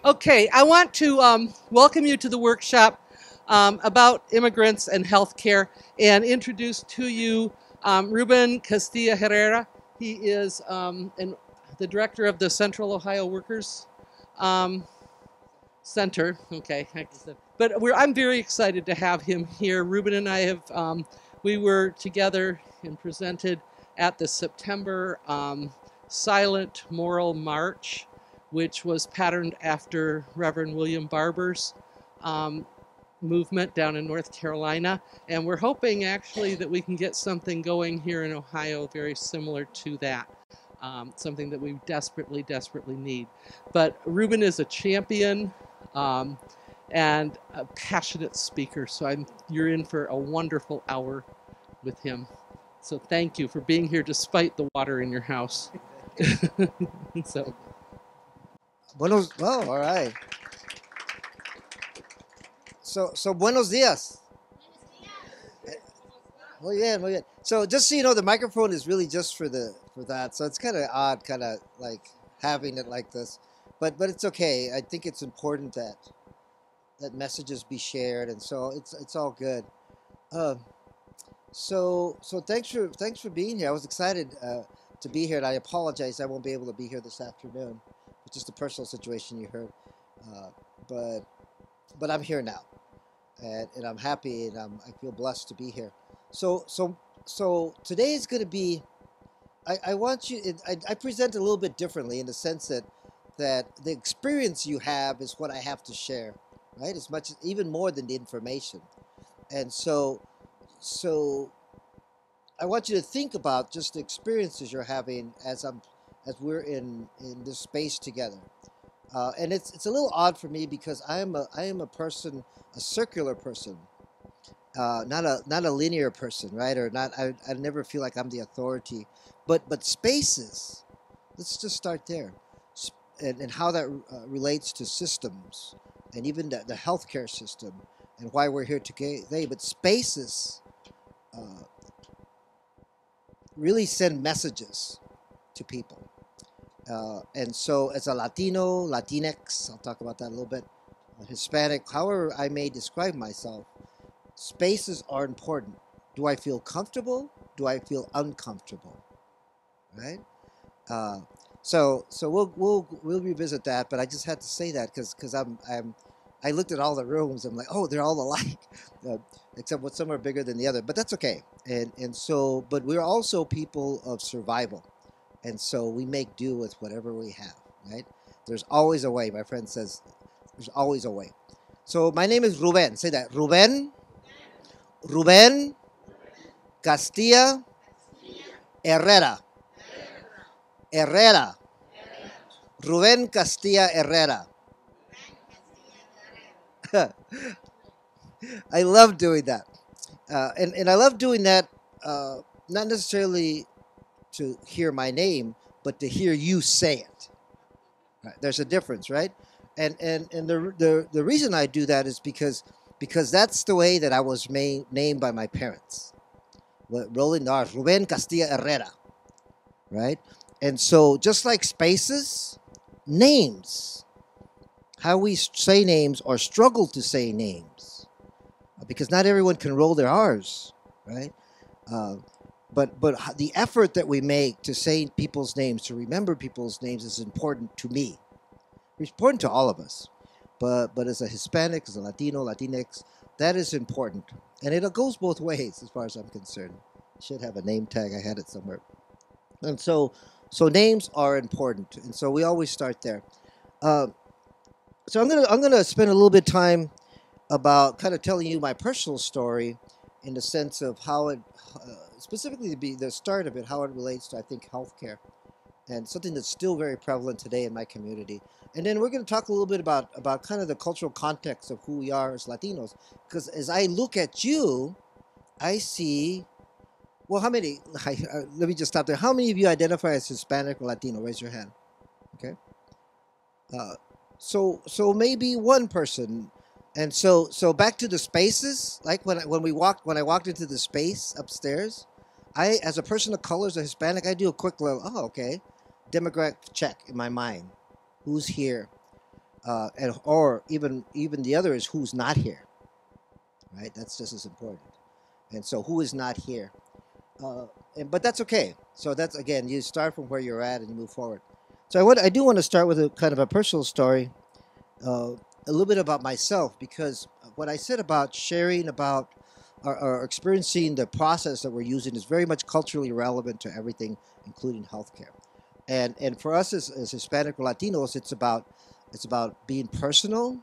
Okay, I want to welcome you to the workshop about immigrants and healthcare and introduce to you Ruben Castilla Herrera. He is the director of the Central Ohio Workers Center. Okay, but I'm very excited to have him here. Ruben and I have we were together and presented at the September Silent Moral March, which was patterned after Reverend William Barber's movement down in North Carolina. And we're hoping actually that we can get something going here in Ohio very similar to that, something that we desperately, desperately need. But Ruben is a champion and a passionate speaker, so you're in for a wonderful hour with him. So thank you for being here despite the water in your house. So. Buenos, oh, all right. So buenos dias. Muy bien, muy bien. So just so you know, the microphone is really just for that. So it's kind of odd, kind of like having it like this, but it's okay. I think it's important that messages be shared, and so it's all good. So thanks for being here. I was excited to be here, and I apologize I won't be able to be here this afternoon. It's just a personal situation you heard, but I'm here now, and I'm happy, and I feel blessed to be here. So today is going to be. I want you. I present a little bit differently in the sense that the experience you have is what I have to share, right? As much, even more than the information, and so I want you to think about just the experiences you're having as we're in this space together, and it's a little odd for me because I am a person, a circular person, not a linear person, right? Or not. I never feel like I'm the authority, but spaces. Let's just start there, and how that relates to systems, and even the healthcare system, and why we're here today. But spaces really send messages to people. And so as a Latino, Latinx, I'll talk about that a little bit, Hispanic, however I may describe myself, spaces are important. Do I feel comfortable? Do I feel uncomfortable? Right? So we'll revisit that, but I just had to say that because I looked at all the rooms. I'm like, oh, they're all alike, except what some are bigger than the other. But that's okay. And so, but we're also people of survival. And so we make do with whatever we have, right? There's always a way. My friend says, there's always a way. So my name is Ruben. Say that. Ruben Castilla Herrera. Ruben Castilla Herrera. I love doing that. And I love doing that, not necessarily to hear my name, but to hear you say it. Right? There's a difference, right? And the reason I do that is because that's the way that I was named by my parents. Rolling R, Ruben Castilla Herrera, right? And so just like spaces, names, how we say names or struggle to say names, because not everyone can roll their R's, right? But the effort that we make to say people's names, to remember people's names, is important to me. It's important to all of us. But as a Hispanic, as a Latino, Latinx, that is important. And it goes both ways as far as I'm concerned. I should have a name tag. I had it somewhere. And so names are important. And so we always start there. So I'm gonna spend a little bit of time about kind of telling you my personal story in the sense of how it, specifically to be the start of it, how it relates to, I think, healthcare, and something that's still very prevalent today in my community. And then we're going to talk a little bit about kind of the cultural context of who we are as Latinos, because as I look at you, I see Well, how many? Let me just stop there. How many of you identify as Hispanic or Latino? Raise your hand. Okay. Uh, so maybe one person, and so back to the spaces. Like when I walked into the space upstairs, I as a person of color, as a Hispanic, I do a quick little. Oh, okay, demographic check in my mind. Who's here? And or even the other is who's not here. Right. That's just as important. And so who is not here? But that's okay. So that's again, you start from where you're at and you move forward. So I do want to start with a kind of a personal story, a little bit about myself, because what I said about sharing about or experiencing the process that we're using is very much culturally relevant to everything, including healthcare. And for us as Hispanic or Latinos, it's about being personal.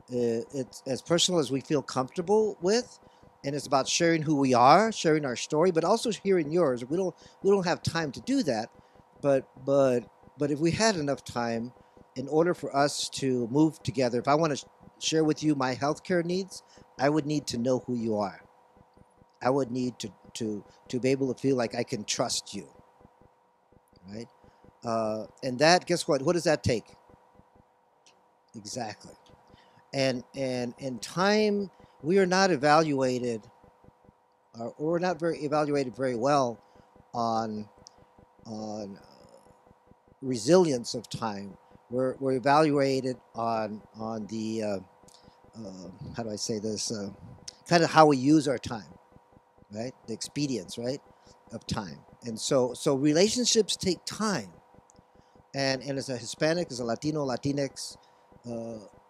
It's as personal as we feel comfortable with, and it's about sharing who we are, sharing our story, but also hearing yours. We don't have time to do that, but if we had enough time, in order for us to move together, if I want to share with you my healthcare needs, I would need to know who you are. I would need to be able to feel like I can trust you, right? And that, guess what? What does that take? Exactly. And time, we are not evaluated, or we're not very evaluated very well on resilience of time. We're evaluated on the how do I say this? Kind of how we use our time, right? The expedience, right, of time. And so relationships take time. And as a Hispanic, as a Latino, Latinx,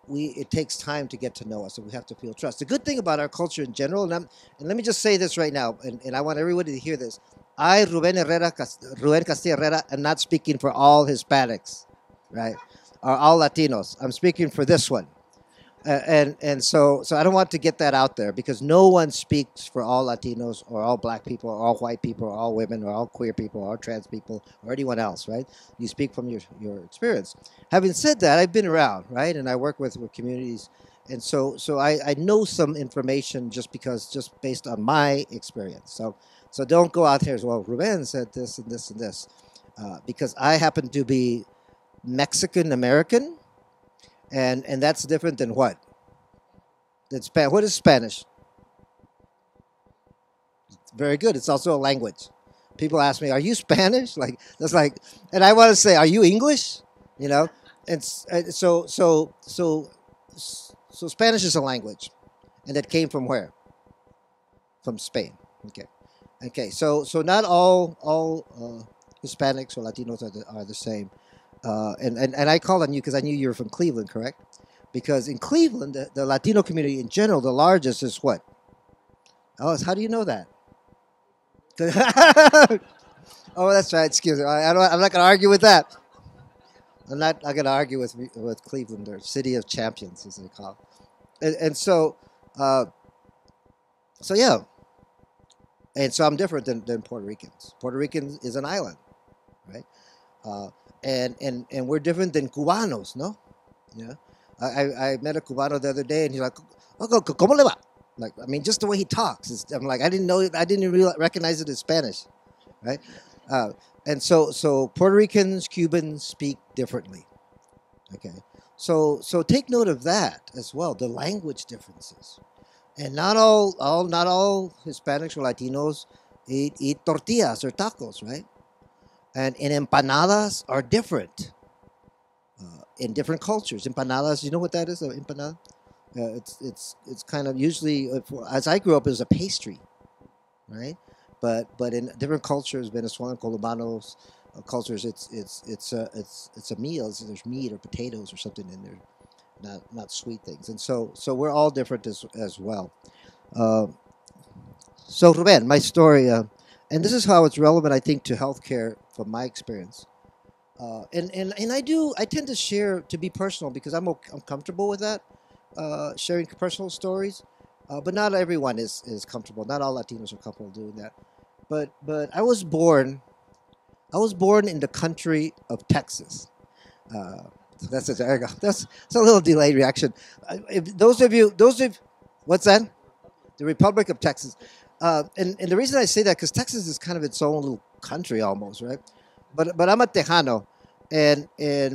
it takes time to get to know us, and we have to feel trust. The good thing about our culture in general, and let me just say this right now, and I want everybody to hear this. Ruben Castilla Herrera, am not speaking for all Hispanics, right, or all Latinos. I'm speaking for this one. And so I don't want to get that out there, because no one speaks for all Latinos or all black people or all white people or all women or all queer people or all trans people or anyone else, right? You speak from your experience. Having said that, I've been around, right? And I work with communities. And so I know some information just based on my experience. So don't go out there as, well, Ruben said this and this and this. Because I happen to be Mexican American. And that's different than what? What is Spanish? Very good. It's also a language. People ask me, "Are you Spanish?" Like that's like, and I want to say, "Are you English?" You know, so Spanish is a language, and that came from where? From Spain. Okay. So not all Hispanics or Latinos are the same. And I called on you because I knew you were from Cleveland, correct? Because in Cleveland, the Latino community in general, the largest is what? Oh, how do you know that? Oh, that's right. Excuse me. I'm not going to argue with that. I'm not going to argue with Cleveland, or City of Champions, as they call it. And so yeah. And so I'm different than Puerto Ricans. Puerto Rican is an island, right? And we're different than Cubanos, no? Yeah. I met a Cubano the other day, and he's like, "Oh, ¿cómo le va?" Like, I mean, just the way he talks. I'm like, I didn't really recognize it as Spanish, right? And so Puerto Ricans, Cubans speak differently. Okay. So take note of that as well, the language differences. And not all Hispanics or Latinos eat tortillas or tacos, right? And empanadas are different in different cultures. Empanadas, you know what that is? An empanada? It's kind of usually, as I grew up, it was a pastry, right? But in different cultures, Venezuelan, Colombianos cultures, it's a meal. There's meat or potatoes or something in there, not sweet things. And so we're all different as well. So Ruben, my story, and this is how it's relevant, I think, to healthcare from my experience. And I tend to share, to be personal, because I'm comfortable with that, sharing personal stories. But not everyone is comfortable. Not all Latinos are comfortable doing that. But I was born in the country of Texas. There you go. That's a little delayed reaction. What's that? The Republic of Texas. And the reason I say that because Texas is kind of its own little country almost, right? But I'm a Tejano, and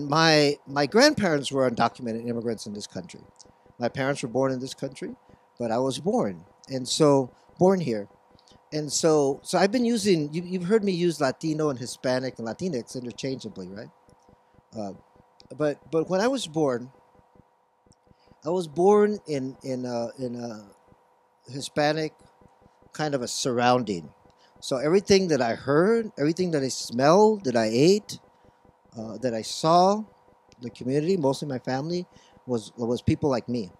my grandparents were undocumented immigrants in this country. My parents were born in this country, but I was born, and so born here, and so I've been using. You've heard me use Latino and Hispanic and Latinx interchangeably, right? Uh, but when I was born in a Hispanic kind of a surrounding. So everything that I heard, everything that I smelled, that I ate, that I saw, the community, mostly my family, was people like me.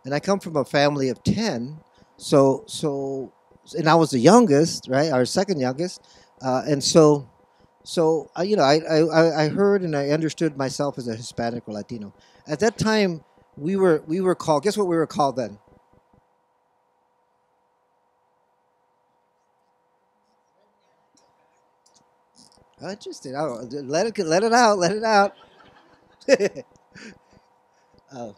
And I come from a family of 10, and I was the youngest, right? Our second youngest, and I heard and I understood myself as a Hispanic or Latino. At that time, we were called. Guess what we were called then? Interesting. Let it out. Let it out. uh,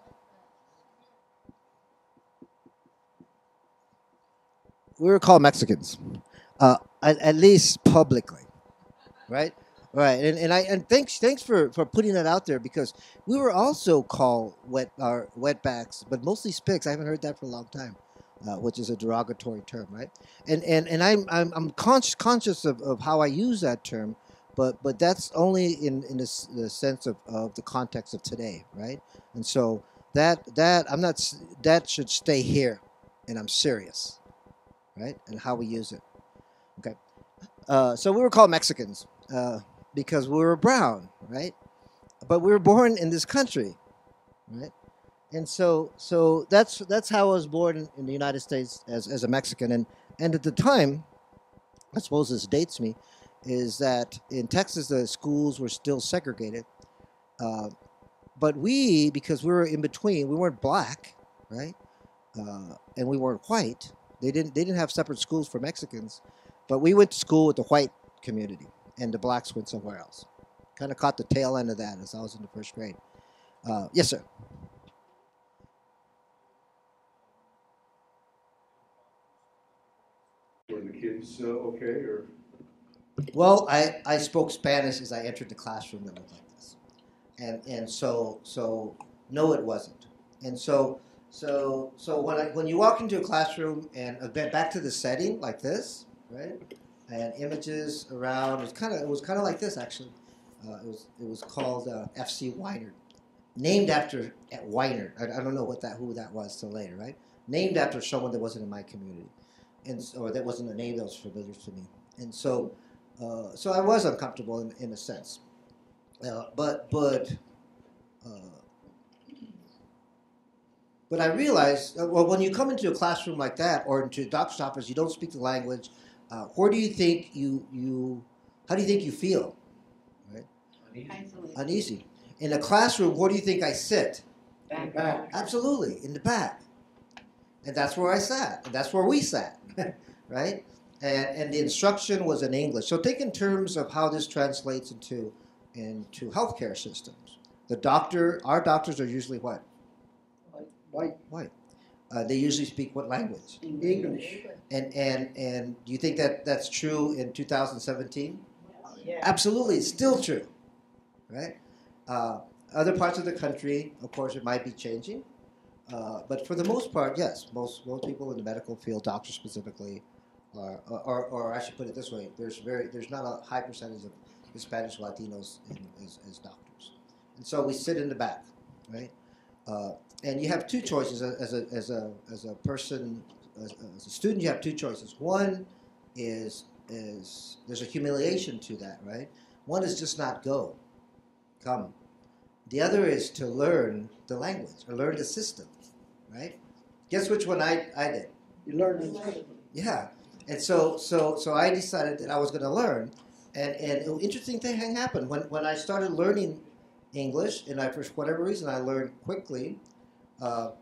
we were called Mexicans, at least publicly, right? Right. And thanks for putting that out there because we were also called wetbacks, but mostly spicks. I haven't heard that for a long time, which is a derogatory term, right? And I'm conscious of how I use that term, but that's only in the sense of the context of today, right? And so that I'm not that should stay here, and I'm serious, right? And how we use it. Okay. So we were called Mexicans because we were brown, right? But we were born in this country, right? And so that's how I was born in the United States as a Mexican. And at the time, I suppose this dates me, is that in Texas the schools were still segregated. Uh, but because we were in between, we weren't black, right? And we weren't white. They didn't have separate schools for Mexicans, but we went to school with the white community, and the blacks went somewhere else. Kind of caught the tail end of that as I was in the first grade. Yes, sir. Were the kids okay, or Well, I spoke Spanish as I entered the classroom that looked like this, and so no, it wasn't. And so when you walk into a classroom and back to the setting like this, right, and images around, it was kind of like this actually. It was called FC Weinert, named after Weinert. I don't know who that was till later, right? Named after someone that wasn't in my community, or that wasn't a name that was familiar to me, and so I was uncomfortable in a sense. But uh, but I realized, well, when you come into a classroom like that or into a doctor's office, you don't speak the language. Where do you think how do you think you feel? Right? Uneasy. In a classroom, where do you think I sit? back? Absolutely, in the back. And that's where I sat. And that's where we sat, right? And the instruction was in English. So think in terms of how this translates into healthcare systems. Our doctors are usually what? White. White. They usually speak what language? English. And do you think that's true in 2017? Yeah. Absolutely, it's still true, right? Other parts of the country, of course, it might be changing, but for the most part, yes, most people in the medical field, doctors specifically, or I should put it this way: there's not a high percentage of Hispanic Latinos as doctors, and so we sit in the back, right? And you have two choices as a person, as a student. You have two choices. One is there's a humiliation to that, right? One is just not come. The other is to learn the language or learn the system, right? Guess which one I did? You learned it. Yeah, and so I decided that I was going to learn, and an interesting thing happened when I started learning English, and for whatever reason I learned quickly. I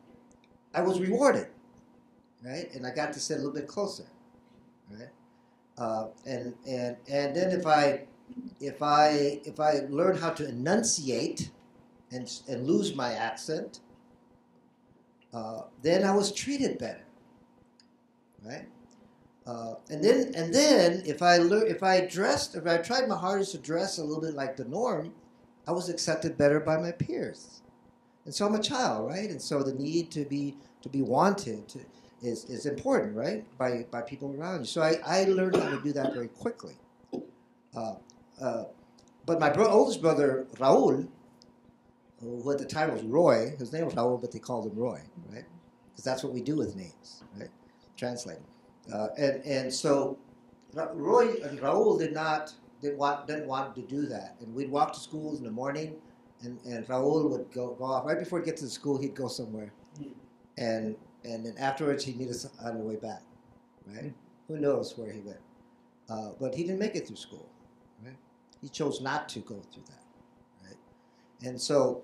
was rewarded, right? And I got to sit a little bit closer, right? And then if I learn how to enunciate and lose my accent, then I was treated better, right? And then if I tried my hardest to dress a little bit like the norm, I was accepted better by my peers. And so I'm a child, right? And so the need to be wanted is important, right? By people around you. So I learned how to do that very quickly. Uh, uh, but my oldest brother Raul, who at the time was Roy, his name was Raul, but they called him Roy, right? Because that's what we do with names, right? Translate them. And so Roy and Raul didn't want to do that. And we'd walk to schools in the morning, and Raul would go off. Right before he'd get to the school, he'd go somewhere. And then afterwards, he'd meet us on the way back, right? Who knows where he went. But he didn't make it through school, right? He chose not to go through that, right? And so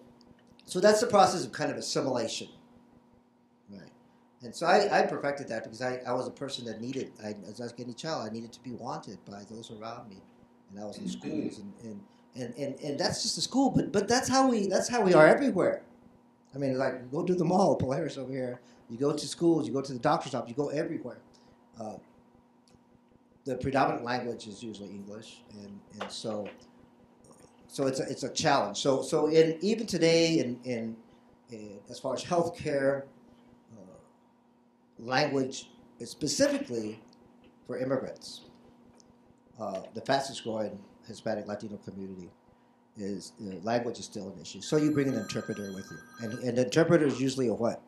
that's the process of kind of assimilation, right? And so I perfected that because I was a person that as I was getting a child, I needed to be wanted by those around me. And I was in schools, and that's just the school, but that's how we are everywhere. I mean, like, go to the mall, Polaris over here. You go to schools, you go to the doctor's office, you go everywhere. The predominant language is usually English, and so it's a challenge. So even today, in as far as healthcare, language is specifically for immigrants. The fastest growing Hispanic Latino community is language is still an issue. So you bring an interpreter with you, and the interpreter is usually a what?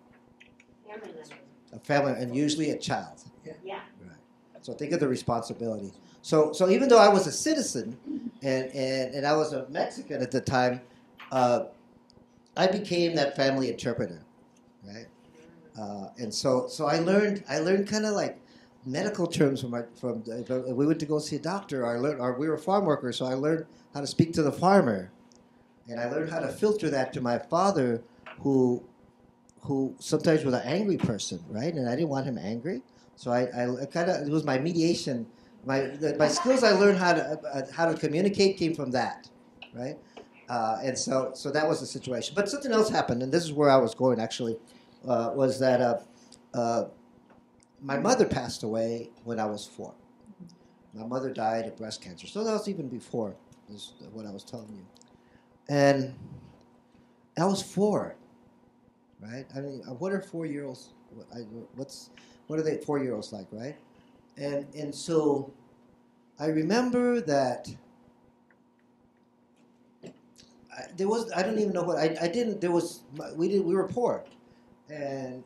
A family, and usually a child. Yeah. Right. So think of the responsibility. So even though I was a citizen and I was a Mexican at the time, I became that family interpreter, right? And so I learned kind of like medical terms from we went to go see a doctor. Or we were farm workers, so I learned how to speak to the farmer, and I learned how to filter that to my father, who sometimes was an angry person, right? And I didn't want him angry, so I kind of, it was my mediation. My skills I learned how to communicate came from that, right? And so that was the situation. But something else happened, and this is where I was going actually, was that my mother passed away when I was 4. My mother died of breast cancer, so that was even before what I was telling you. And I was 4, right? I mean, what are 4-year-olds? What are they 4-year-olds like, right? And so I remember that I don't even know what I didn't. We were poor, and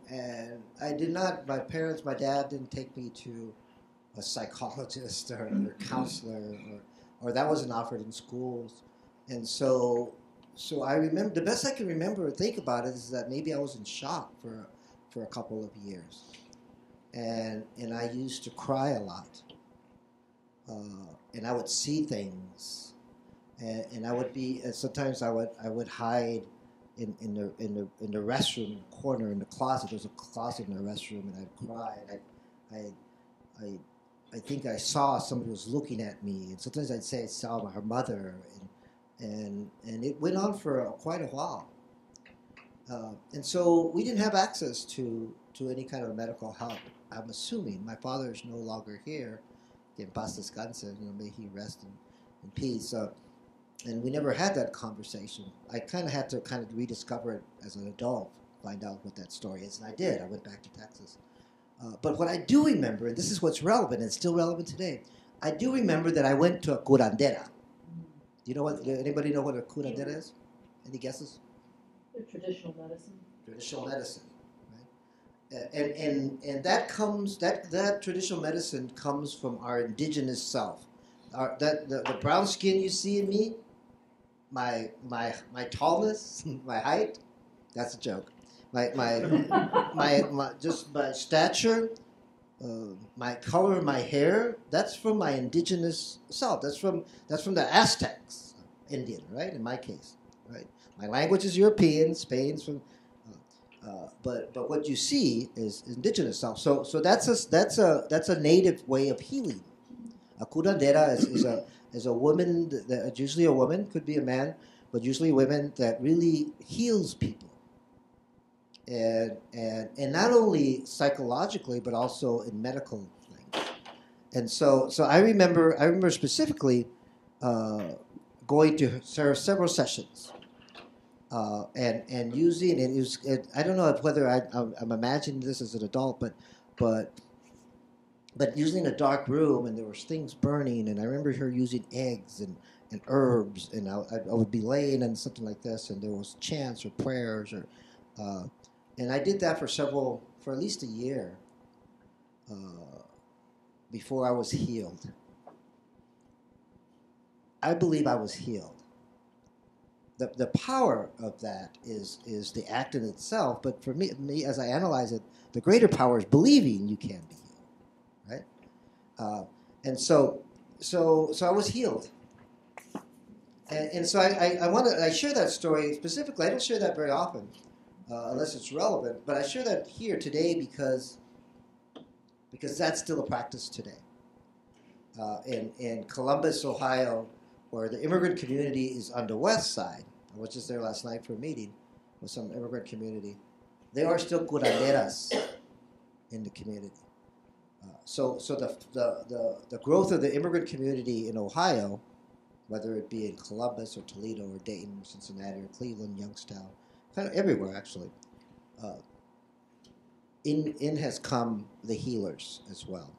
I did not. My parents, my dad didn't take me to a psychologist or a counselor, or that wasn't offered in schools, and so I remember, the best I can remember or think about it is that maybe I was in shock for a couple of years, and I used to cry a lot, and I would see things, and I would be, sometimes I would hide in the restroom corner, in the closet. There's a closet in the restroom, and I'd cry, and I think I saw somebody was looking at me, and sometimes I'd say I saw her mother, and it went on for quite a while. And so we didn't have access to any kind of medical help. I'm assuming my father is no longer here. Que en paz descanse, may he rest in peace. And we never had that conversation. I kind of had to rediscover it as an adult, find out what that story is, and I did. I went back to Texas. But what I do remember, and this is what's relevant, and still relevant today, I do remember that I went to a curandera. Anybody know what a curandera is? Any guesses? Traditional medicine. Traditional medicine, right? And that traditional medicine comes from our indigenous self. The brown skin you see in me, my tallness, my height, that's a joke. Just my stature, my color of my hair, that's from my indigenous self. That's from the Aztecs, Indian, right? In my case, right? My language is European, Spain's from, but what you see is indigenous self. So that's a native way of healing. A curandera is a woman, usually a woman, could be a man, but usually women that really heals people. And not only psychologically, but also in medical things. And so I remember specifically going to several sessions and using, and I don't know whether I'm imagining this as an adult, but using a dark room, and there was things burning, and I remember her using eggs and herbs, and I would be laying in something like this, and there was chants or prayers, and I did that for at least a year before I was healed. I believe I was healed. The power of that is the act in itself, but for me as I analyze it, the greater power is believing you can be healed, right? And so I was healed, and so I share that story specifically. I don't share that very often, unless it's relevant, but I share that here today because that's still a practice today. In Columbus, Ohio, where the immigrant community is on the west side. I was just there last night for a meeting with some immigrant community. They are still curanderas in the community. So the growth of the immigrant community in Ohio, whether it be in Columbus or Toledo or Dayton, Cincinnati or Cleveland, Youngstown, kind of everywhere actually, in has come the healers as well.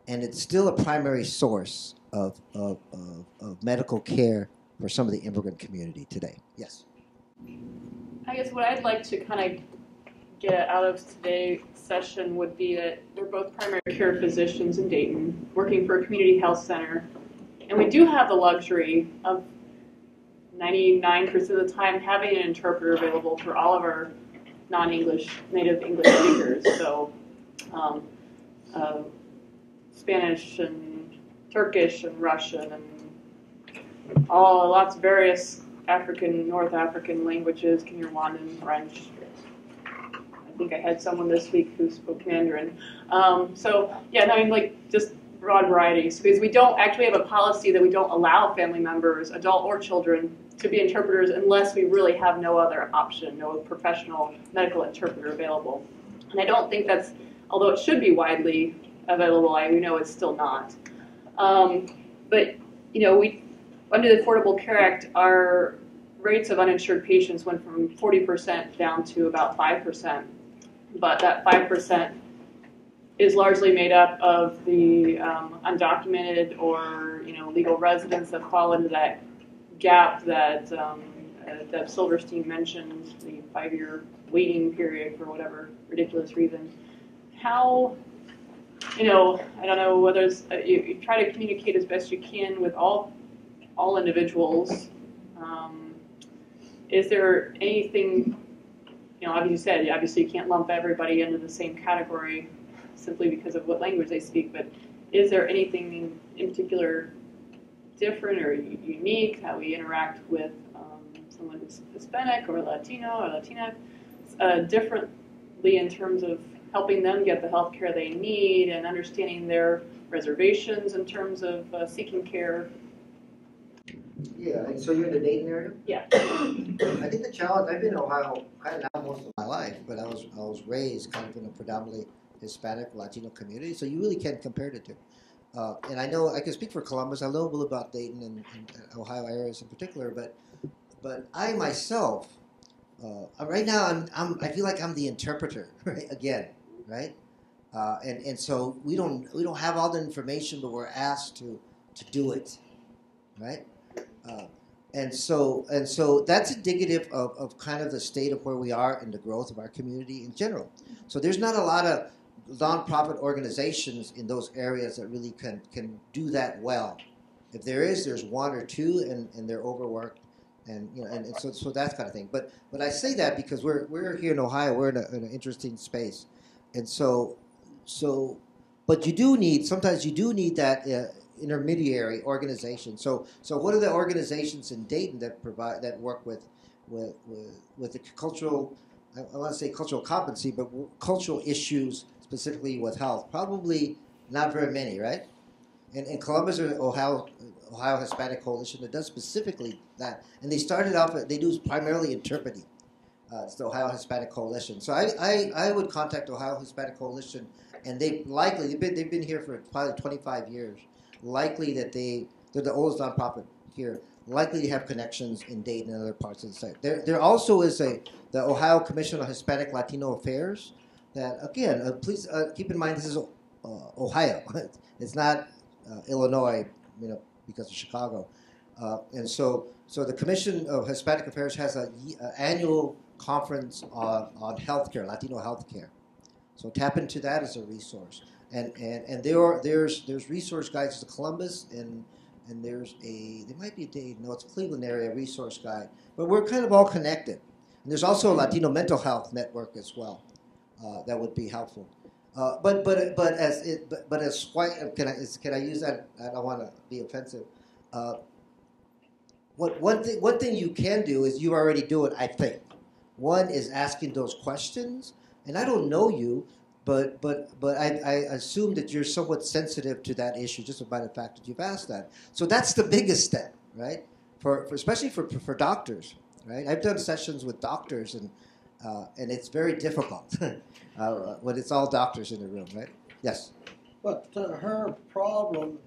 And it's still a primary source of medical care for some of the immigrant community today. Yes? I guess what I'd like to kind of get out of today's session would be that we're both primary care physicians in Dayton, working for a community health center, and we do have the luxury of 99% of the time having an interpreter available for all of our non-English, native English speakers. So Spanish and Turkish and Russian and lots of various North African languages, Kinyarwanda, French. I think I had someone this week who spoke Mandarin. Just broad varieties, because we don't actually have a policy that we don't allow family members, adult or children, to be interpreters unless we really have no other option, no professional medical interpreter available. And I don't think that's, although it should be widely available, we know it's still not. But we, under the Affordable Care Act, our rates of uninsured patients went from 40% down to about 5%. But that 5% is largely made up of the undocumented or legal residents that fall into that gap that Deb Silverstein mentioned, the 5-year waiting period for whatever ridiculous reason. How, I don't know whether it's, you try to communicate as best you can with all individuals. Is there anything, obviously you can't lump everybody into the same category simply because of what language they speak, but is there anything in particular different or unique how we interact with someone who's Hispanic or Latino or Latina differently in terms of helping them get the health care they need and understanding their reservations in terms of seeking care? Yeah, and so you're in the Dayton area? Yeah. I think the challenge, I've been in Ohio kind of now most of my life, but I was raised kind of in a predominantly Hispanic, Latino community, so you really can't compare the two. And I know, I can speak for Columbus, I know a little about Dayton and Ohio areas in particular, but I myself, right now I feel like I'm the interpreter, right, again, right? And so we don't have all the information, but we're asked to do it, right? And so that's indicative of kind of the state of where we are in the growth of our community in general. So there's not a lot of nonprofit organizations in those areas that really can do that well. If there is, there's one or two, and they're overworked, and so that kind of thing. But I say that because we're here in Ohio, we're in an interesting space, and so but sometimes you do need that intermediary organization. So what are the organizations in Dayton that work with the cultural, I want to say cultural competency, but cultural issues specifically with health? Probably not very many, right? In Columbus or Ohio Hispanic Coalition that does specifically that, and they started off. They do primarily interpreting. It's the Ohio Hispanic Coalition. So I would contact Ohio Hispanic Coalition and they've been here for probably 25 years. Likely that they're the oldest nonprofit here. Likely to have connections in Dayton and other parts of the state. There also is the Ohio Commission on Hispanic Latino Affairs. That again, please keep in mind this is Ohio. It's not Illinois, because of Chicago. And so the Commission of Hispanic Affairs has an annual conference on healthcare, Latino healthcare. So tap into that as a resource. And there's resource guides to Columbus and there might be it's Cleveland area resource guide. But we're kind of all connected. And there's also a Latino mental health network as well that would be helpful. But as white, can I use that? I don't want to be offensive. One thing you can do is you already do it, I think. One is asking those questions, and I don't know you, but I assume that you're somewhat sensitive to that issue just by the fact that you've asked that. So that's the biggest step, right? Especially for doctors, right? I've done sessions with doctors, and it's very difficult when it's all doctors in the room, right? Yes. But her problem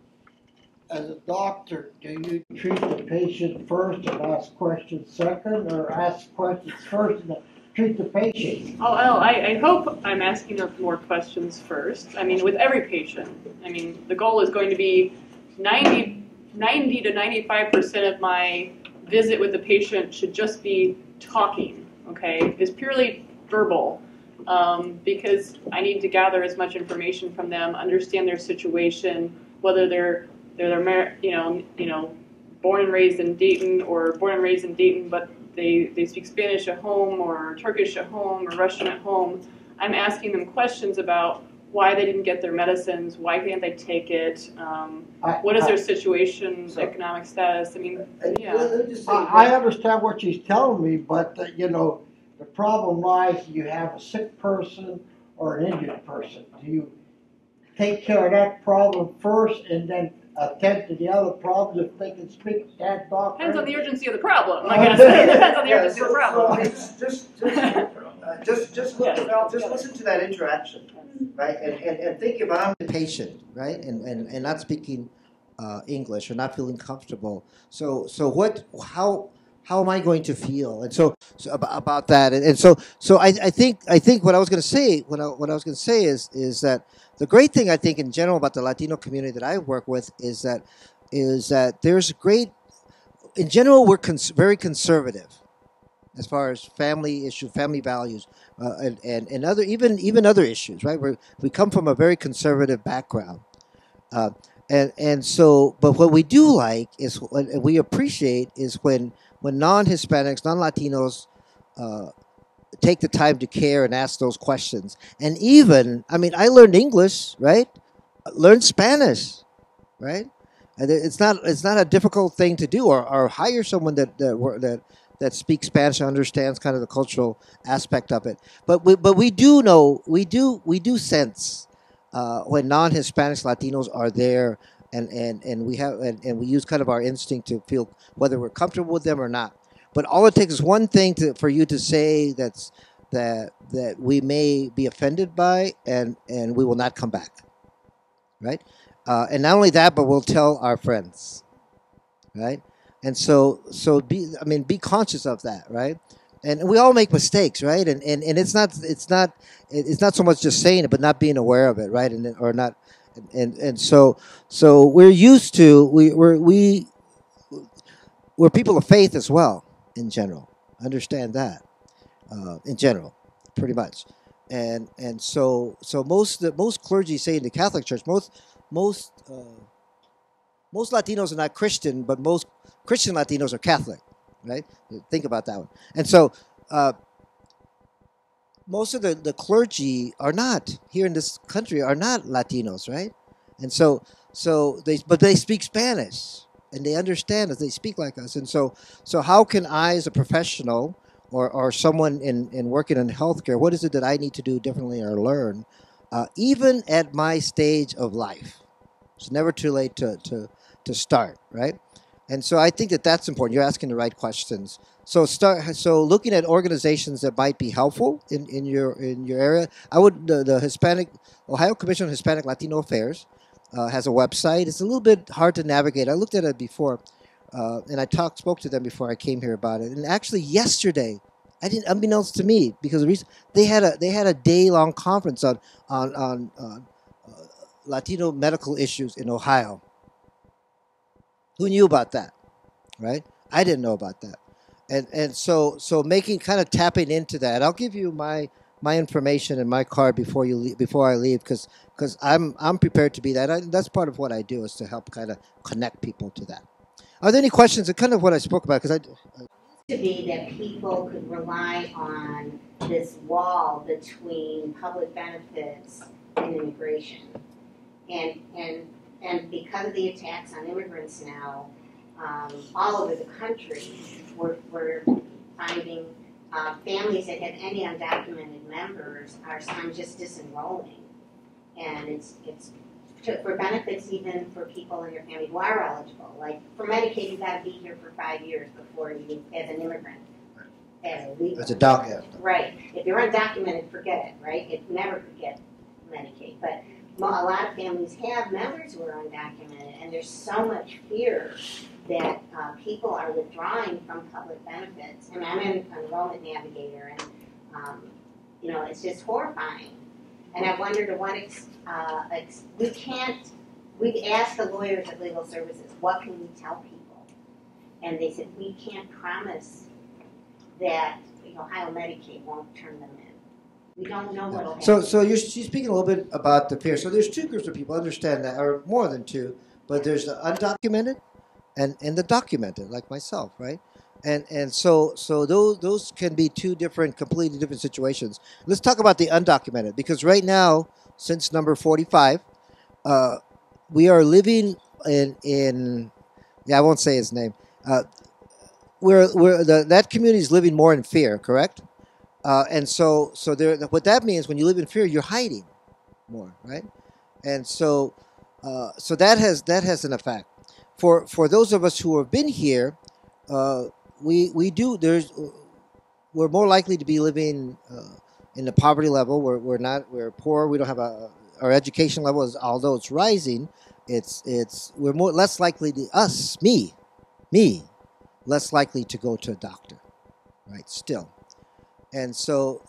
as a doctor, do you treat the patient first and ask questions second, or ask questions first and treat the patient? I hope I'm asking more questions first. I mean, with every patient. I mean, the goal is going to be 90 to 95% of my visit with the patient should just be talking, okay? It's purely verbal, because I need to gather as much information from them, understand their situation, whether they're born and raised in Dayton, or born and raised in Dayton, but they speak Spanish at home, or Turkish at home, or Russian at home. I'm asking them questions about why they didn't get their medicines, why can't they take it, what is their situation, economic status. I mean, yeah. I understand what she's telling me, but the problem lies, you have a sick person or an injured person. Do you take care of that problem first and then attend to the other problems if they can speak that doctor? Depends on the urgency of the problem. Like I said, it depends on the urgency of the problem. Just listen to that interaction, right? And think if I'm the patient, right? And not speaking English or not feeling comfortable. So how am I going to feel? And so about that. And so I think what I was going to say is that the great thing I think in general about the Latino community that I work with is that there's great. In general, we're very conservative as far as family values, and other even other issues, right? We come from a very conservative background, and so. But what we do like is what we appreciate is when non-Hispanics, non-Latinos take the time to care and ask those questions. And even, I mean, I learned English, right? Learned Spanish, right? And it's not a difficult thing to do, or hire someone that speaks Spanish and understands kind of the cultural aspect of it. But we do know, we do sense when non-Hispanics, Latinos are there, and we use kind of our instinct to feel whether we're comfortable with them or not. But all it takes is one thing for you to say that we may be offended by, and we will not come back, right? And not only that, but we'll tell our friends, right? And so be conscious of that, right? And we all make mistakes, right? And it's not so much just saying it, but not being aware of it, right? And so we're used to we're people of faith as well in general. Understand that in general, pretty much. And so most clergy say in the Catholic Church, most Latinos are not Christian, but most Christian Latinos are Catholic, right? Think about that one. And so most of the clergy are not here in this country are not Latinos, right? And so they speak Spanish and they understand us. They speak like us. And so how can I, as a professional or someone in working in healthcare, what is it that I need to do differently or learn, even at my stage of life? It's never too late to start, right? And so I think that that's important. You're asking the right questions. So looking at organizations that might be helpful in your area. I would the Hispanic Ohio Commission on Hispanic Latino Affairs has a website. It's a little bit hard to navigate. I looked at it before, and I spoke to them before I came here about it. And actually yesterday, I didn't, unbeknownst to me, because the reason they had a day-long conference on Latino medical issues in Ohio. Who knew about that, right? I didn't know about that, and so making kind of tapping into that. I'll give you my information and my card before I leave, because I'm prepared to be that. That's part of what I do, is to help kind of connect people to that. Are there any questions? Kind of what I spoke about, because to be that people could rely on this wall between public benefits and immigration, and because of the attacks on immigrants now, all over the country, we're finding families that have any undocumented members are just disenrolling, and it's for benefits even for people in your family who are eligible. Like for Medicaid, you've got to be here for 5 years before you, as an immigrant, as a legal. As a document. Right. If you're undocumented, forget it. Right. It never could get Medicaid, but a lot of families have members who are undocumented, and there's so much fear that people are withdrawing from public benefits. And I'm an enrollment navigator, and it's just horrifying. And I wonder to what we've asked the lawyers at Legal Services, what can we tell people? And they said, we can't promise that Ohio Medicaid won't turn them in. We don't know what will happen. So she's speaking a little bit about the fear. So there's two groups of people, understand that, or more than two, but there's the undocumented and the documented, like myself, right? And so those can be two completely different situations. Let's talk about the undocumented, because right now, since number 45, we are living in I won't say his name. That community is living more in fear, correct? And so what that means, when you live in fear, you're hiding more, right? And so that has an effect. For those of us who have been here, we're more likely to be living in the poverty level. We're poor. We don't have our education level is, although it's rising, we're less likely less likely to go to a doctor, right? Still. And so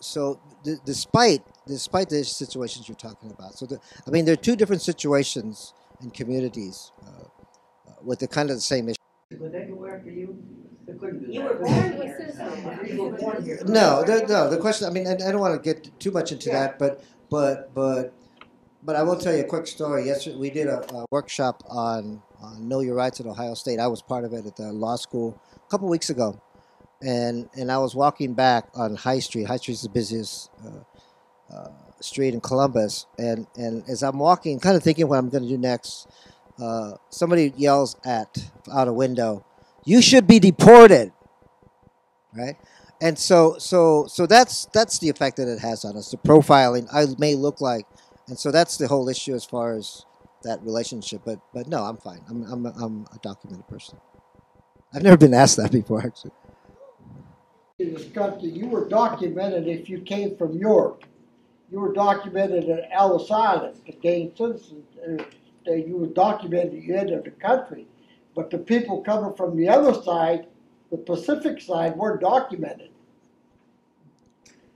despite the situations you're talking about, there are two different situations in communities with the kind of the same issue. Could they go after you? They couldn't do You that. were born here. No. The question. I mean, I don't want to get too much into that, but I will tell you a quick story. Yesterday, we did a workshop on Know Your Rights at Ohio State. I was part of it at the law school a couple weeks ago. And I was walking back on High Street. High Street is the busiest street in Columbus. And as I'm walking, kind of thinking what I'm going to do next, somebody yells out a window, "You should be deported!" Right? And so that's the effect that it has on us. The profiling I may look like, and so that's the whole issue as far as that relationship. But no, I'm fine. I'm a documented person. I've never been asked that before, actually. In this country, you were documented if you came from Europe. You were documented at Ellis Island to gain citizenship. You were documented at the end of the country. But the people coming from the other side, the Pacific side, weren't documented.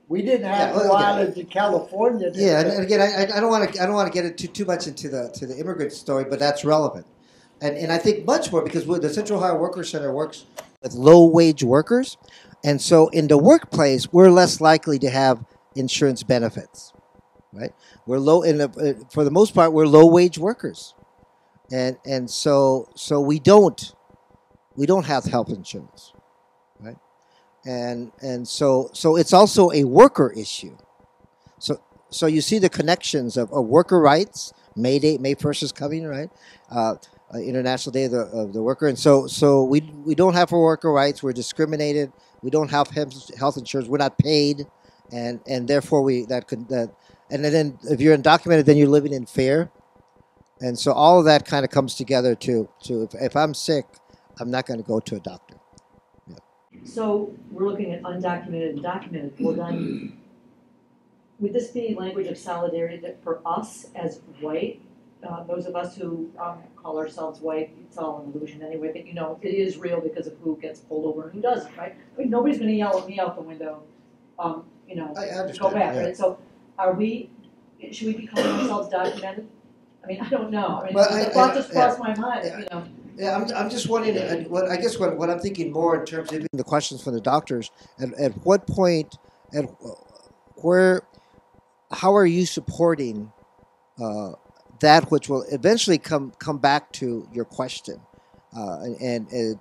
We didn't have islands in California. Yeah, and again, I don't want to get into too much into the immigrant story, but that's relevant, and I think much more because the Central Ohio Workers Center works with low wage workers, and so in the workplace we're less likely to have insurance benefits, right? We're for the most part we're low wage workers, and so we don't have health insurance, right? And so it's also a worker issue. So you see the connections of worker rights. May 1st is coming, right? International Day of the Worker, and so we don't have our worker rights. We're discriminated. We don't have health insurance. We're not paid, and therefore and then if you're undocumented, then you're living in fear, and so all of that kind of comes together to if I'm sick, I'm not going to go to a doctor. So we're looking at undocumented and documented. Well, then, would this be language of solidarity that for us as white, those of us who call ourselves white, it's all an illusion anyway, but you know, it is real because of who gets pulled over and who doesn't, right? I mean, nobody's going to yell at me out the window, you know, I understand, go back, yeah. right? So should we be calling ourselves documented? I mean, I don't know. I mean, Well, the thought just crossed my mind, you know. Yeah, I'm just wondering. I guess what I'm thinking more in terms of the questions from the doctors. At what point, at where, how are you supporting that which will eventually come back to your question, and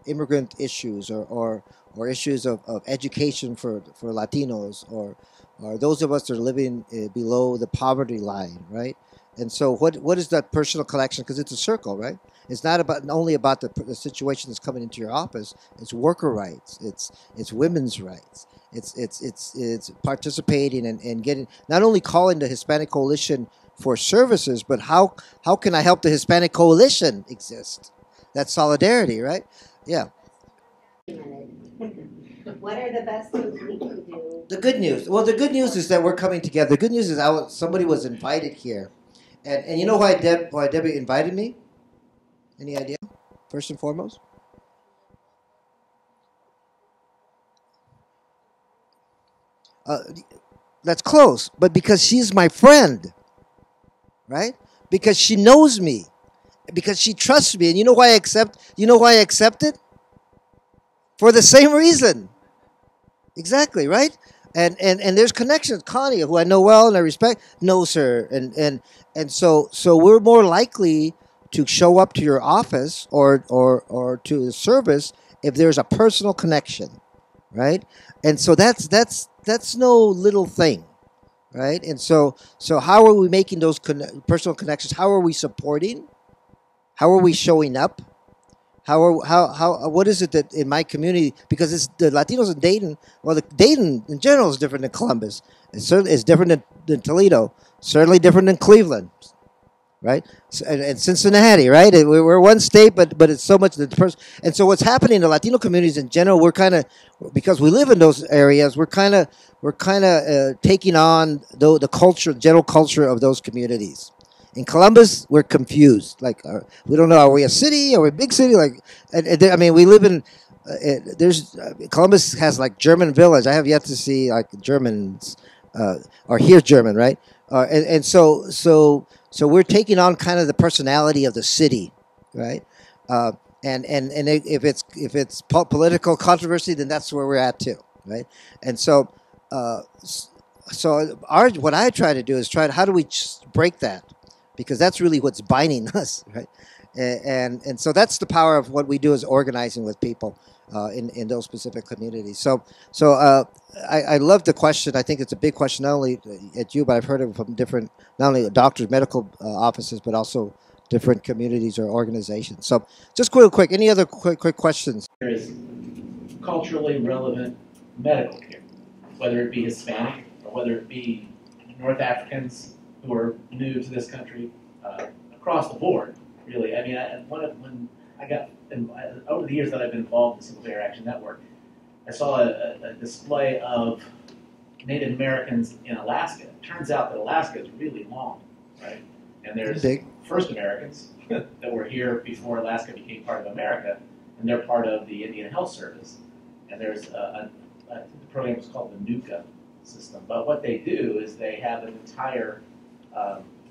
immigrant issues or issues of education for Latinos or those of us that are living below the poverty line, right? And so what is that personal connection? Because it's a circle, right? It's not only about the situation that's coming into your office. It's worker rights. It's women's rights. It's participating and getting, not only calling the Hispanic Coalition for services, but how can I help the Hispanic Coalition exist? That's solidarity, right? Yeah. What are the best things we can do? The good news. Well, the good news is that we're coming together. The good news is somebody was invited here, and you know why Debbie invited me? Any idea? First and foremost. That's close, but because she's my friend, right? Because she knows me, because she trusts me, and you know why I accept? You know why I accepted? For the same reason. Exactly, right? And there's connections. Connie, who I know well and I respect, knows her, and so we're more likely to show up to your office or to the service if there's a personal connection, right? And so that's no little thing, right? And so how are we making those personal connections? How are we supporting? How are we showing up? What is it that in my community, because it's the Latinos in Dayton, well, Dayton in general is different than Columbus. It certainly is different than Toledo, certainly different than Cleveland, right? And Cincinnati, right? We're one state, but it's so much the person. And so what's happening in the Latino communities in general, we're kind of, because we live in those areas, we're kind of taking on the culture, general culture of those communities. In Columbus, we're confused. Like, we don't know, are we a city? Are we a big city? Like, I mean, we live in, Columbus has like German village. I have yet to see like Germans, or hear German, right? And so we're taking on kind of the personality of the city, right? And if it's political controversy, then that's where we're at too, right? And so what I try to do is how do we break that? Because that's really what's binding us, right? And so that's the power of what we do is organizing with people in those specific communities. So I love the question. I think it's a big question, not only at you, but I've heard it from different, not only doctors, medical offices, but also different communities or organizations. So just quick, any other quick questions? There is culturally relevant medical care, whether it be Hispanic or whether it be North Africans who are new to this country, across the board, really. I mean, over the years that I've been involved in the Single Payer Action Network, I saw a display of Native Americans in Alaska. It turns out that Alaska is really long, right? And there's First Americans that were here before Alaska became part of America, and they're part of the Indian Health Service. And there's the program is called the NUCA system. But what they do is they have an entire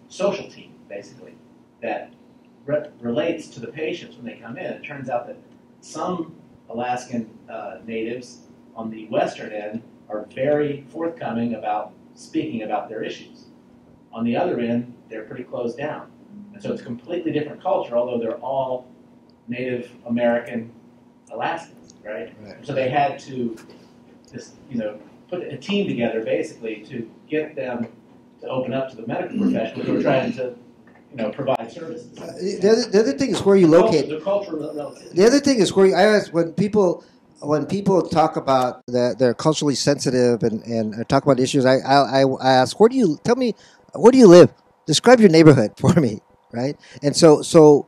social team, basically, that relates to the patients when they come in. It turns out that some Alaskan natives on the western end are very forthcoming about speaking about their issues. On the other end, they're pretty closed down. And so it's a completely different culture, although they're all Native American Alaskans, right? So they had to just, put a team together, basically, to get them to open up to the medical professionals who are trying to, provide services. The other thing is where you locate. The cultural relative. The other thing is where I ask when people talk about that they're culturally sensitive and talk about issues. I ask, where do you live? Describe your neighborhood for me, right? And so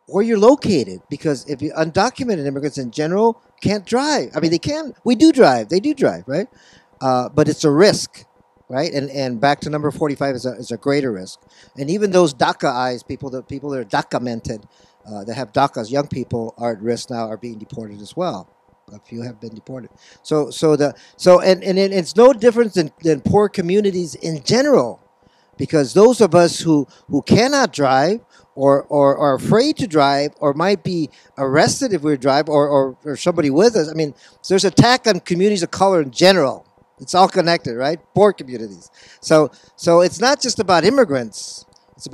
where you're located, because if you undocumented immigrants in general can't drive. I mean, they can. We do drive. They do drive, right? But it's a risk, right? And back to number 45 is a greater risk. And even those DACA eyes, people that are documented, that have DACAs, young people are at risk now, are being deported as well. A few have been deported. And it's no different than poor communities in general, because those of us who cannot drive, or are afraid to drive, or might be arrested if we drive, or somebody with us. I mean, so there's attack on communities of color in general. It's all connected, right? Poor communities. So it's not just about immigrants. It's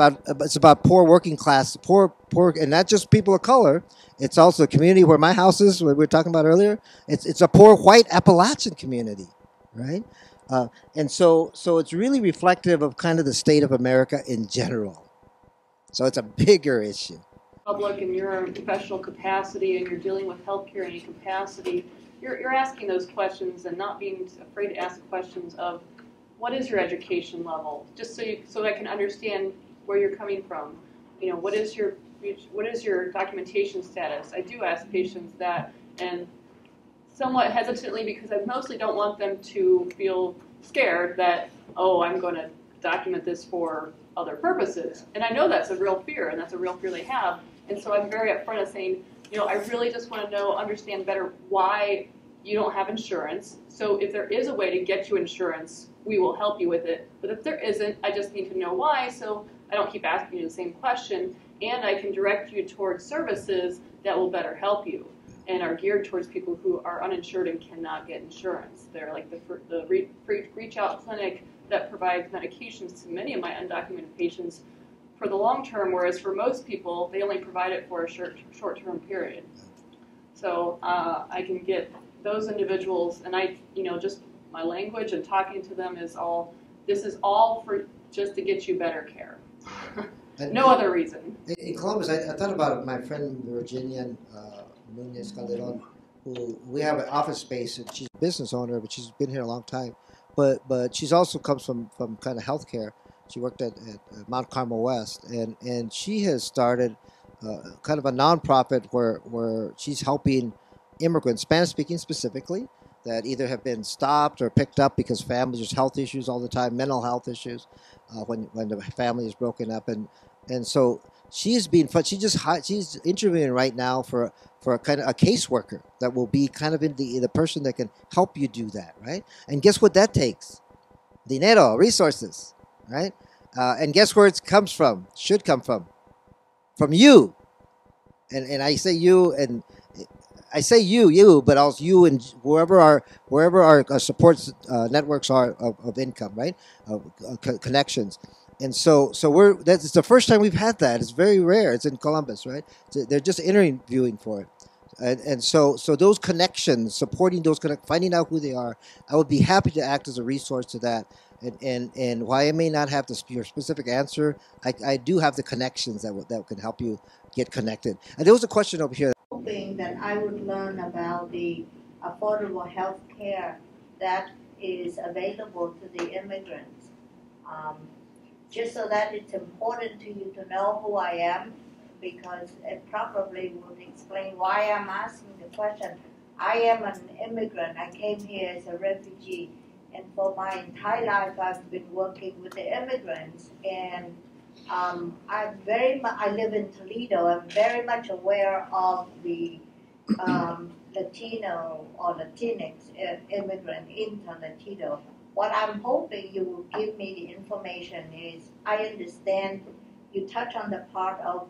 about poor working class, poor, and not just people of color. It's also a community where my house is, what we were talking about earlier. It's a poor white Appalachian community, right? And so it's really reflective of kind of the state of America in general. So it's a bigger issue. Public and your professional capacity, and you're dealing with healthcare in any capacity, you're asking those questions and not being afraid to ask questions of what is your education level, just so I can understand where you're coming from. You know, what is your documentation status? I do ask patients that, and somewhat hesitantly, because I mostly don't want them to feel scared that, oh, I'm going to document this for other purposes. And I know that's a real fear, and that's a real fear they have. And so I'm very upfront of saying, you know, I really just want to understand better why you don't have insurance. So if there is a way to get you insurance, we will help you with it. But if there isn't, I just need to know why, so I don't keep asking you the same question, and I can direct you towards services that will better help you and are geared towards people who are uninsured and cannot get insurance. They're like the reach out clinic that provides medications to many of my undocumented patients for the long term, whereas for most people, they only provide it for a short-term period. So I can get those individuals, and just my language and talking to them is all, this is all for just to get you better care. No other reason. In Columbus, I thought about my friend Virginia Nunez Calderon, who we have an office space, and she's a business owner, but she's been here a long time. But she's also comes from kind of healthcare. She worked at Mount Carmel West, and she has started kind of a nonprofit where she's helping immigrants, Spanish-speaking specifically, that either have been stopped or picked up because families, there's health issues all the time, mental health issues, when the family is broken up, and so she's interviewing right now for a kind of a caseworker that will be kind of in the person that can help you do that, right? And guess what that takes? Dinero, resources, right? And guess where it comes from? Should come from you. And I say you, and I say you, but also you and wherever our support networks are of income, right? Connections. And so it's the first time we've had that. It's very rare. It's in Columbus, right? They're just interviewing for it. And so those connections, supporting those finding out who they are, I would be happy to act as a resource to that. And why I may not have your specific answer, I do have the connections that can help you get connected. And there was a question over here. Hoping that I would learn about the affordable health care that is available to the immigrants. Just so that it's important to you to know who I am, because it probably would explain why I'm asking the question. I am an immigrant. I came here as a refugee, and for my entire life I've been working with the immigrants. And I live in Toledo. I'm very much aware of the Latino or Latinx immigrant in Toledo. What I'm hoping you will give me the information is, I understand you touch on the part of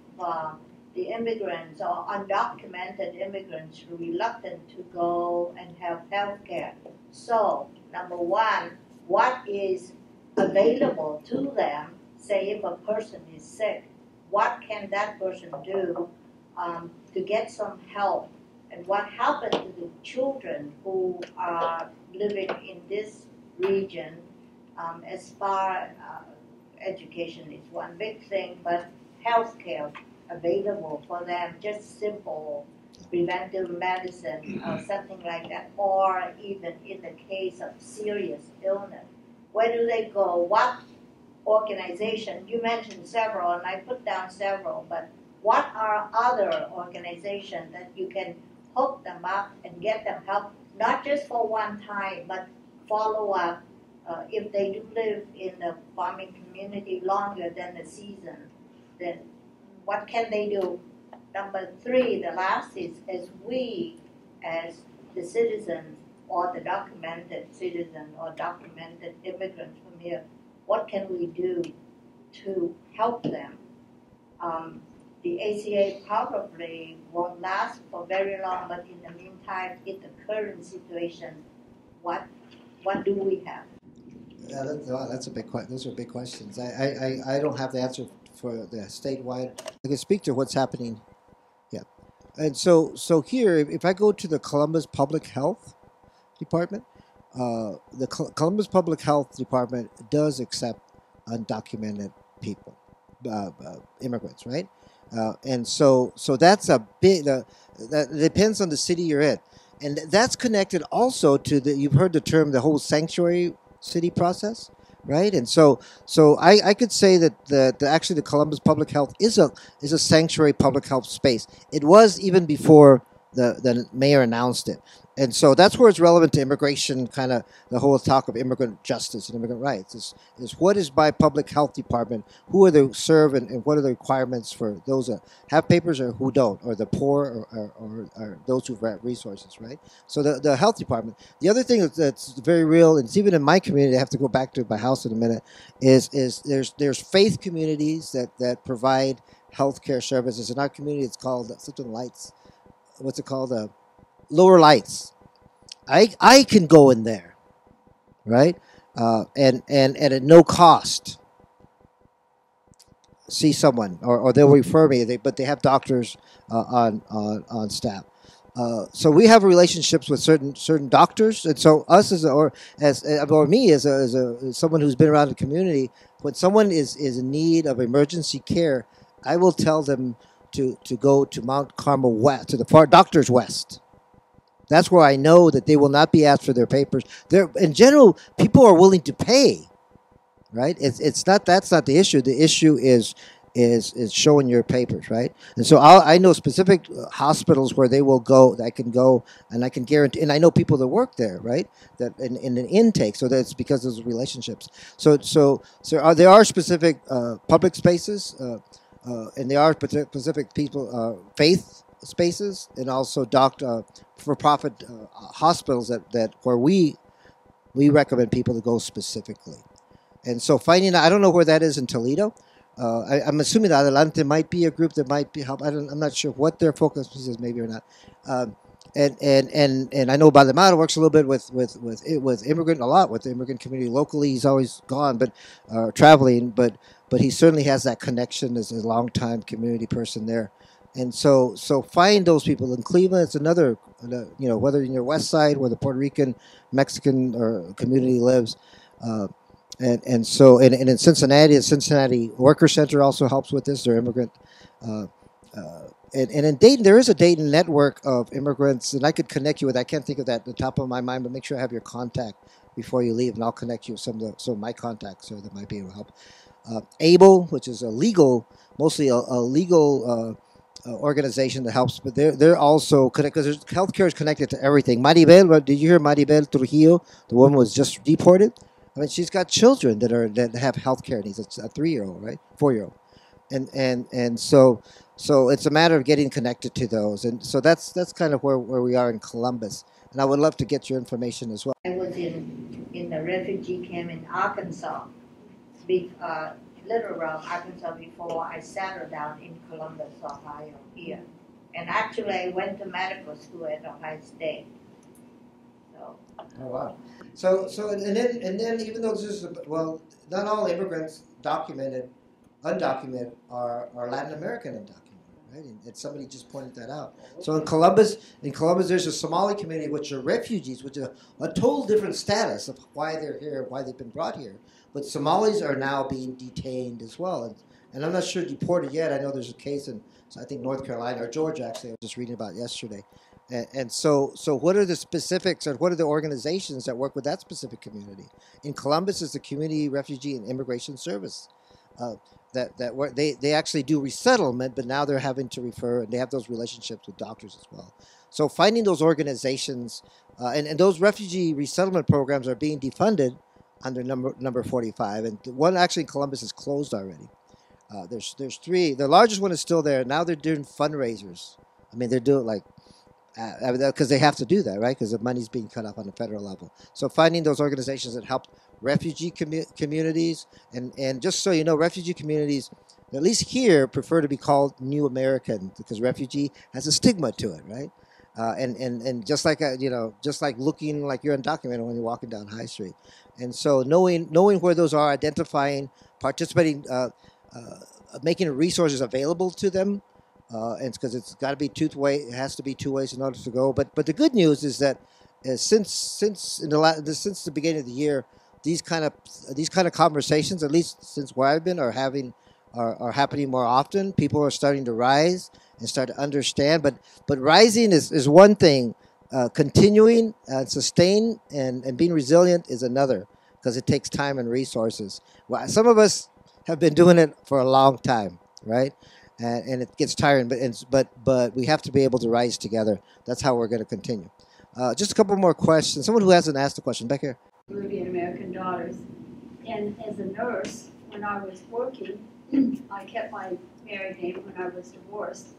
the immigrants or undocumented immigrants reluctant to go and have health care. So, number one, what is available to them? Say if a person is sick, what can that person do to get some help? And what happened to the children who are living in this region, as far education is one big thing, but healthcare available for them, just simple preventive medicine or something like that, or even in the case of serious illness. Where do they go? What organization? You mentioned several, and I put down several, but what are other organizations that you can hook them up and get them help, not just for one time, but follow up if they do live in the farming community longer than the season, then what can they do? Number three, the last is as we, as the citizens or the documented citizen or documented immigrants from here, what can we do to help them? The ACA probably won't last for very long, but in the meantime, in the current situation, what do we have? Yeah, that's a big question. Those are big questions. I don't have the answer for the statewide. I can speak to what's happening. Yeah, and so here, if I go to the Columbus Public Health Department, the Columbus Public Health Department does accept undocumented people, immigrants, right? And so that's a big. That depends on the city you're in, and that's connected also to the. You've heard the term, the whole sanctuary city process, right? And so I could say that actually the Columbus Public Health is a sanctuary public health space. It was even before the mayor announced it. And so that's where it's relevant to immigration, kind of the whole talk of immigrant justice and immigrant rights. Is what is by public health department, who are they serve, and what are the requirements for those that have papers or who don't, or the poor or those who have resources, right? So the health department. The other thing that's very real, and it's even in my community, I have to go back to my house in a minute, is there's faith communities that provide healthcare services. In our community, it's called something lights. What's it called? Lower Lights. I can go in there, right? And at no cost see someone, or they'll refer me. But they have doctors on staff. So we have relationships with certain doctors, and so us or me as someone who's been around the community, when someone is in need of emergency care, I will tell them to go to Mount Carmel West, to the far Doctors West. That's where I know that they will not be asked for their papers. In general, people are willing to pay, right? It's not, that's not the issue. The issue is showing your papers, right? And so I know specific hospitals where they will go. I can go, and I can guarantee. And I know people that work there, right? That in an intake. So that's because of those relationships. So there are specific public spaces, and there are specific people faith spaces, and also for-profit hospitals that where we recommend people to go specifically. And so finding out, I don't know where that is in Toledo. I'm assuming that Adelante might be a group that might be help. I'm not sure what their focus is, maybe or not. And I know Bademar works a little bit with immigrant, a lot with the immigrant community locally. He's always gone, but traveling, but he certainly has that connection as a longtime community person there. And so find those people. In Cleveland, it's another, whether in your west side where the Puerto Rican, Mexican or community lives, and in Cincinnati, the Cincinnati Worker Center also helps with this. They're immigrant. And in Dayton, there is a Dayton network of immigrants, and I could connect you with. I can't think of that at the top of my mind, but make sure I have your contact before you leave, and I'll connect you with some of my contacts so that might be able to help. ABLE, which is mostly a legal organization that helps, but they're also connected because healthcare is connected to everything. Maribel, did you hear Maribel Trujillo? The woman was just deported. I mean, she's got children that have healthcare needs. It's a 3-year-old, right? 4-year-old, and so it's a matter of getting connected to those, and so that's kind of where we are in Columbus. And I would love to get your information as well. I was in the refugee camp in Arkansas, Little Rock, Arkansas, before I settled down in Columbus, Ohio, here. And actually, I went to medical school at Ohio State. So. Oh wow! So and then even though this is not all immigrants undocumented are Latin American undocumented, right? And somebody just pointed that out. So in Columbus, there's a Somali community which are refugees, which are a total different status of why they're here, why they've been brought here. But Somalis are now being detained as well, and I'm not sure deported yet. I know there's a case in, I think, North Carolina or Georgia. Actually, I was just reading about yesterday. And so what are the specifics, or what are the organizations that work with that specific community? In Columbus is the Community Refugee and Immigration Service. they actually do resettlement, but now they're having to refer, and they have those relationships with doctors as well. So finding those organizations, and those refugee resettlement programs are being defunded under number 45, and one actually in Columbus is closed already. There's three. The largest one is still there. Now they're doing fundraisers. I mean, they're doing like, because they have to do that, right? Because the money's being cut off on the federal level. So finding those organizations that help refugee communities, and just so you know, refugee communities, at least here, prefer to be called New American because refugee has a stigma to it, right? And just like just like looking like you're undocumented when you're walking down High Street, and so knowing where those are, identifying, participating, making resources available to them. And because it's got to be it has to be two ways in order to go. But the good news is that since the beginning of the year, these kind of conversations, at least since where I've been, are happening more often. People are starting to rise and start to understand. But rising is one thing. Continuing and sustain and being resilient is another, because it takes time and resources. Well, some of us have been doing it for a long time, right? And it gets tiring, but we have to be able to rise together. That's how we're going to continue. Just a couple more questions. Someone who hasn't asked a question back here. Caribbean American daughters, and as a nurse, when I was working, I kept my married name when I was divorced.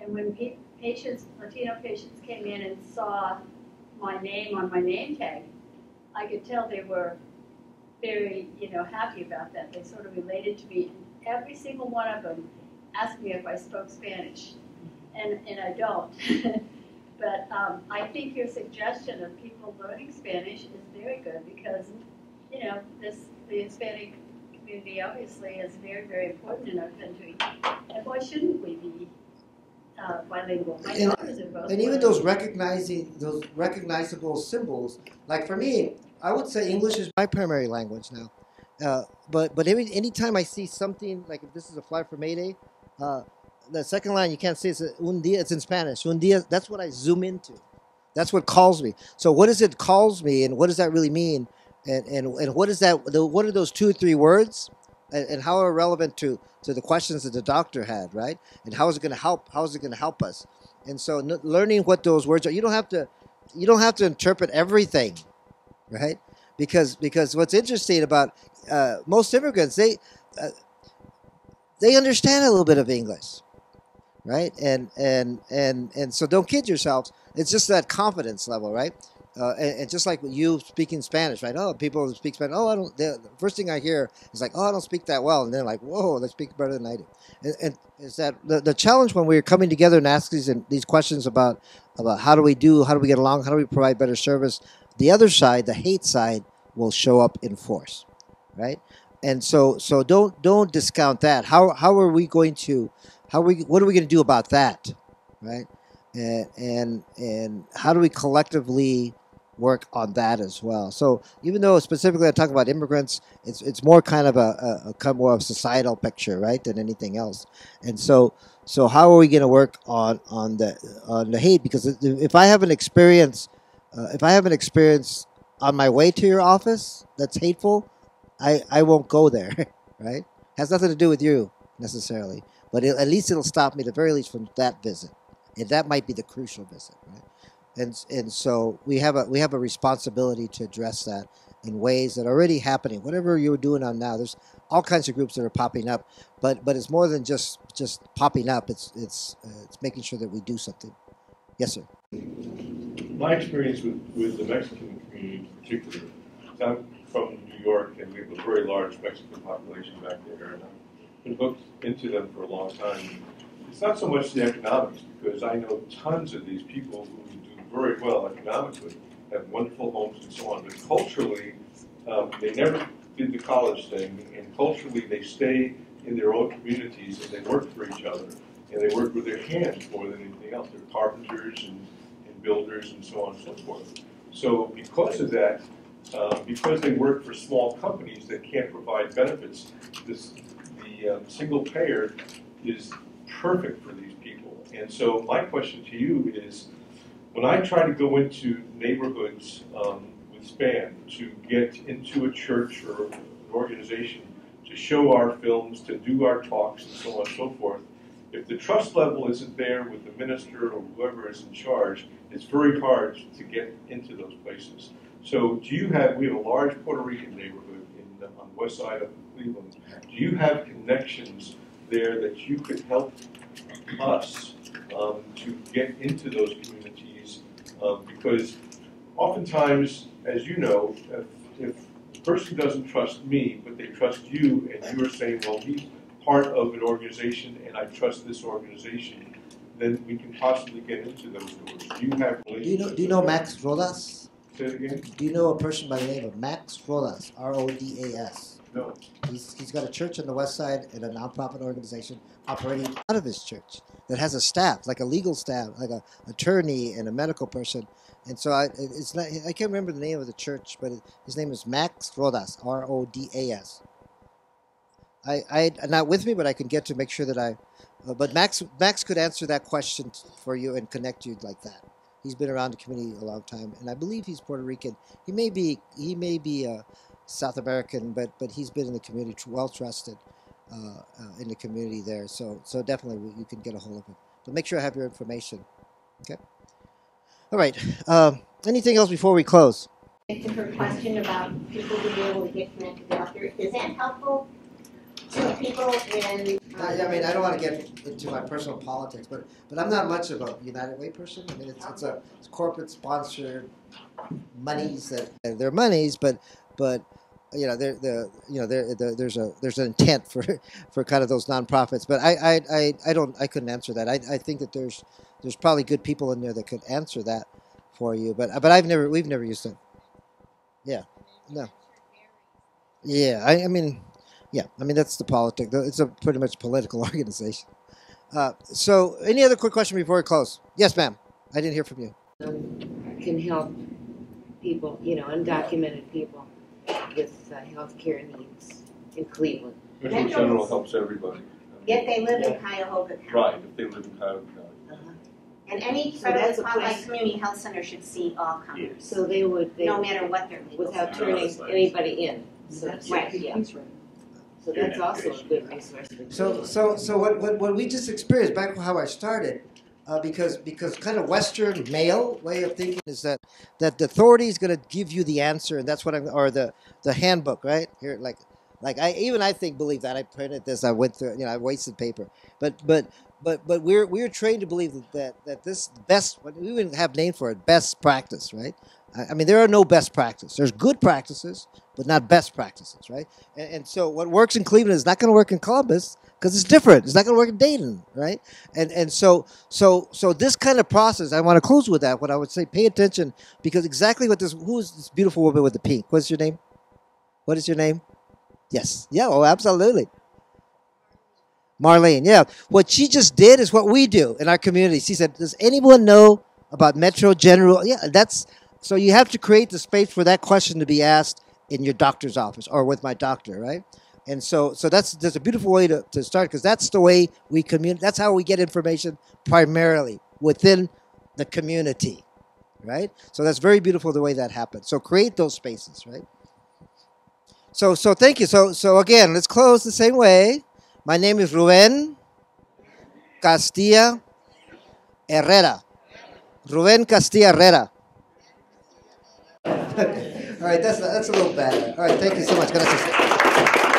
And when Latino patients came in and saw my name on my name tag, I could tell they were very, happy about that. They sort of related to me. And every single one of them asked me if I spoke Spanish, and I don't. But I think your suggestion of people learning Spanish is very good because, the Hispanic community obviously is very, very important in our country. And why shouldn't we be bilingual? My daughters are both. And even those recognizable symbols, like for me, I would say English is my primary language now. But anytime I see something, like if this is a flyer for Mayday, the second line you can't see, it's un día, it's in Spanish. Un día, that's what I zoom into. That's what calls me. So what does it calls me, and what does that really mean? And what is that? What are those 2 or 3 words? And how are relevant to the questions that the doctor had, right? And how is it going to help? How is it going to help us? And so learning what those words are, you don't have to interpret everything, right? Because what's interesting about most immigrants, they understand a little bit of English, right? And so don't kid yourselves. It's just that confidence level, right? And just like you speaking Spanish, right? Oh, people who speak Spanish. Oh, I don't. The first thing I hear is like, oh, I don't speak that well, and then like, whoa, they speak better than I do. And is that the challenge when we're coming together and ask these questions about how do we get along, how do we provide better service? The other side, the hate side, will show up in force, right? And so don't discount that. What are we going to do about that, right? And how do we collectively work on that as well? So even though specifically I'm talking about immigrants, it's more kind of a more of a societal picture, right, than anything else. And so how are we going to work on the hate? Because if I have an experience on my way to your office that's hateful, I won't go there, right? Has nothing to do with you necessarily, but at least it'll stop me, at the very least, from that visit, and that might be the crucial visit, right? And so we have a responsibility to address that in ways that are already happening. Whatever you're doing on now, there's all kinds of groups that are popping up, but it's more than just popping up. It's making sure that we do something. Yes, sir. My experience with the Mexican community in particular, I'm from New York, and we have a very large Mexican population back there, and I've been hooked into them for a long time. It's not so much the economics, because I know tons of these people who do very well economically, have wonderful homes and so on, but culturally, they never did the college thing, and culturally they stay in their own communities, and they work for each other, and they work with their hands more than anything else. They're carpenters and builders and so on and so forth. So because of that, because they work for small companies that can't provide benefits, the single payer is perfect for these people. And so my question to you is, when I try to go into neighborhoods with SPAN to get into a church or an organization to show our films, to do our talks, and so on and so forth. If the trust level isn't there with the minister or whoever is in charge, it's very hard to get into those places. So we have a large Puerto Rican neighborhood on the west side of Cleveland. Do you have connections there that you could help us to get into those communities? Because oftentimes, as you know, if the person doesn't trust me, but they trust you, and you're saying, well, he's part of an organization and I trust this organization, then we can possibly get into those doors. Do you have relationships? Do you know Max Rodas? Say it again? Do you know a person by the name of Max Rodas, R-O-D-A-S? No. He's got a church on the west side and a nonprofit organization operating out of his church that has a staff, like a legal staff, like an attorney and a medical person. And so I can't remember the name of the church, but his name is Max Rodas, R-O-D-A-S. I not with me, but I can get to make sure that but Max could answer that question for you and connect you like that. He's been around the community a long time, and I believe he's Puerto Rican. He may be South American, but he's been in the community, well trusted in the community there. So definitely you can get a hold of him. But make sure I have your information. Okay. All right. Anything else before we close? To her question about people being able to get connected out there, is that helpful to people in? I mean, I don't want to get into my personal politics, but I'm not much of a United Way person. I mean, it's corporate sponsored monies that they're monies, but you know, there's an intent for kind of those nonprofits. But I couldn't answer that. I think that there's probably good people in there that could answer that for you. But we've never used it. Yeah, no. Yeah, I mean. Yeah, I mean, that's the politics. It's a pretty much political organization. So any other quick question before we close? Yes, ma'am. I didn't hear from you. Can help people, undocumented people with healthcare needs in Cleveland. Metro General helps everybody. If they live in Cuyahoga County. Right, if they live in Cuyahoga County. And any federally qualified community health center should see all comers. So they no matter what their legal without turning anybody in. So right. Yeah. So that's also a good resource. So what we just experienced back how I started, because kind of Western male way of thinking is that the authority is going to give you the answer, and that's what or the handbook, right? Here, like I believe that I printed this, I went through, I wasted paper, but we're trained to believe that this best, we even have name for it, best practice, right? I mean, there are no best practices. There's good practices, but not best practices, right? And so what works in Cleveland is not going to work in Columbus because it's different. It's not going to work in Dayton, right? And so this kind of process, I want to close with that. What I would say, pay attention, because exactly who is this beautiful woman with the pink? What's your name? What is your name? Yes. Yeah, oh, absolutely. Marlene, yeah. What she just did is what we do in our community. She said, does anyone know about Metro General? Yeah, so you have to create the space for that question to be asked in your doctor's office or with my doctor, right? And so that's a beautiful way to start, because that's the way we communicate. That's how we get information primarily within the community, right? So that's very beautiful the way that happens. So create those spaces, right? So thank you. So again, let's close the same way. My name is Ruben Castilla Herrera. Ruben Castilla Herrera. All right, that's a little bad. All right, thank you so much. Gracias.